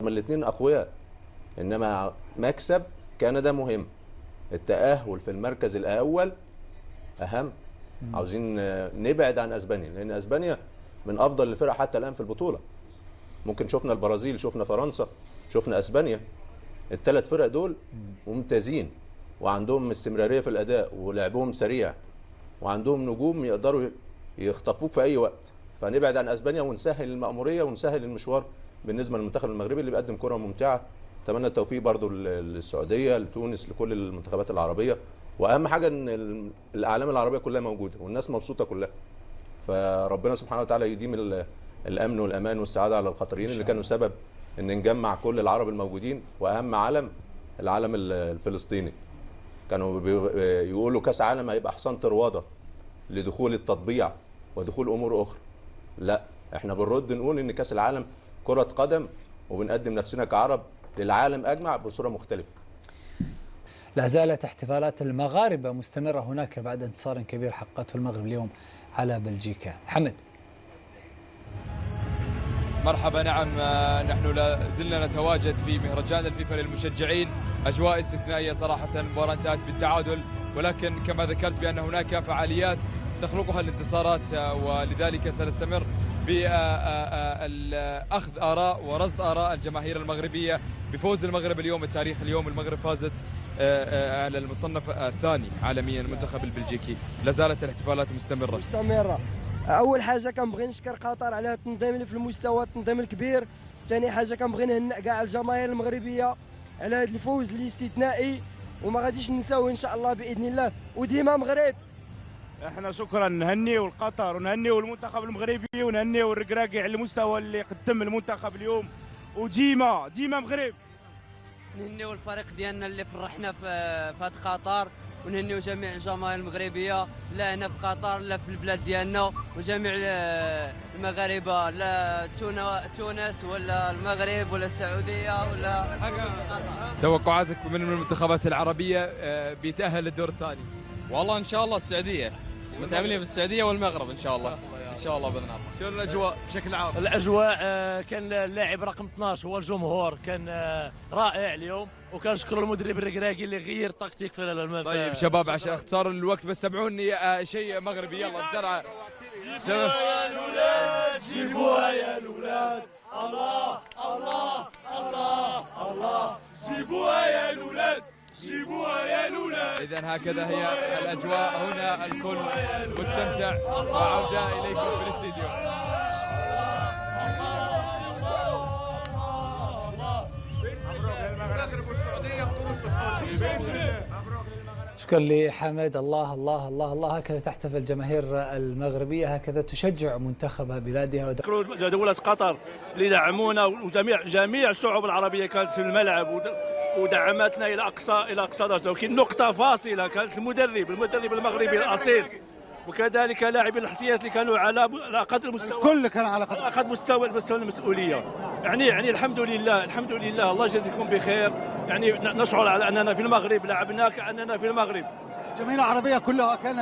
هما الاثنين اقوياء، انما مكسب كندا مهم. التأهل في المركز الاول اهم. عاوزين نبعد عن اسبانيا، لان اسبانيا من افضل الفرق حتى الان في البطوله. ممكن شفنا البرازيل، شفنا فرنسا، شفنا اسبانيا. الثلاث فرق دول ممتازين وعندهم استمراريه في الاداء ولعبهم سريع وعندهم نجوم يقدروا يخطفوك في اي وقت. فنبعد عن اسبانيا ونسهل المأموريه ونسهل المشوار بالنسبه للمنتخب المغربي اللي بيقدم كره ممتعه. اتمنى التوفيق برضو للسعوديه، لتونس، لكل المنتخبات العربيه. واهم حاجه ان الاعلام العربيه كلها موجوده والناس مبسوطه كلها. فربنا سبحانه وتعالى يديم الامن والامان والسعاده على القطريين اللي كانوا سبب ان نجمع كل العرب الموجودين، واهم علم العلم الفلسطيني. كانوا يقولوا كاس عالم هيبقى حصان طروادة لدخول التطبيع ودخول امور اخرى. لا، احنا بنرد نقول ان كاس العالم كرة قدم، وبنقدم نفسنا كعرب للعالم اجمع بصورة مختلفة. لا زالت احتفالات المغاربة مستمرة هناك بعد انتصار كبير حققته المغرب اليوم على بلجيكا. حمد. مرحبا. نعم، نحن لا زلنا نتواجد في مهرجان الفيفا للمشجعين. أجواء استثنائية صراحة، المباراة انتهت بالتعادل، ولكن كما ذكرت بأن هناك فعاليات تخلقها الانتصارات، ولذلك سنستمر بأخذ آراء ورصد آراء الجماهير المغربية بفوز المغرب اليوم. التاريخ اليوم المغرب فازت على المصنف الثاني عالميا المنتخب البلجيكي. لا زالت الاحتفالات مستمرة. اول حاجه كنبغي نشكر قطر على التنظيم اللي في المستوى التنظيم الكبير. ثاني حاجه كنبغي نهنئ كاع الجماهير المغربيه على هذا الفوز اللي استثنائي، وما غاديش ننساوه ان شاء الله باذن الله، وديما مغرب. احنا شكرا نهنيو القطر ونهنيو المنتخب المغربي ونهنيو الركراكي على المستوى اللي قدم المنتخب اليوم، وديما مغرب. نهنيو الفريق ديالنا اللي فرحنا في هاد قطر، ونهنيو جميع الجماهير المغربيه لا هنا في قطر لا في البلاد ديالنا، وجميع المغاربه لا تونس ولا المغرب ولا السعوديه ولا توقعاتك من المنتخبات العربيه بيتأهل للدور الثاني؟ والله ان شاء الله السعوديه، متأملين بالسعوديه والمغرب ان شاء الله. ان شاء الله باذن الله. شنو الاجواء بشكل عام؟ الاجواء كان اللاعب رقم 12 هو الجمهور كان رائع اليوم، وكنشكر المدرب الركراكي اللي غير تكتيك في طيب شباب، عشان اختصار الوقت بس سمعوني شيء مغربي يلا بسرعه. جيبوها يا الولاد، جيبوها يا الولاد، الله الله الله الله، جيبوها يا الولاد، جيبوها يا الولاد. إذا هكذا هي الأجواء هنا، الكل مستمتع. وعودة إليكم في الاستديو. المغرب والسعودية بطولة 16 بإذن الله. شكرا لحمد. الله الله الله الله، هكذا تحتفل الجماهير المغربية، هكذا تشجع منتخب بلادها. دولة قطر اللي دعمونا، وجميع الشعوب العربية كانت في الملعب ودعمتنا إلى أقصى درجة. ولكن نقطة فاصلة كانت المدرب المغربي الأصيل، وكذلك لاعبي الاحتياط اللي كانوا على قدر المستوى. الكل كان على قدر مستوى المسؤولية. يعني الحمد لله الله يجزيكم بخير. يعني نشعر على أننا في المغرب، لعبنا كأننا في المغرب. الجماهير العربية كلها كانت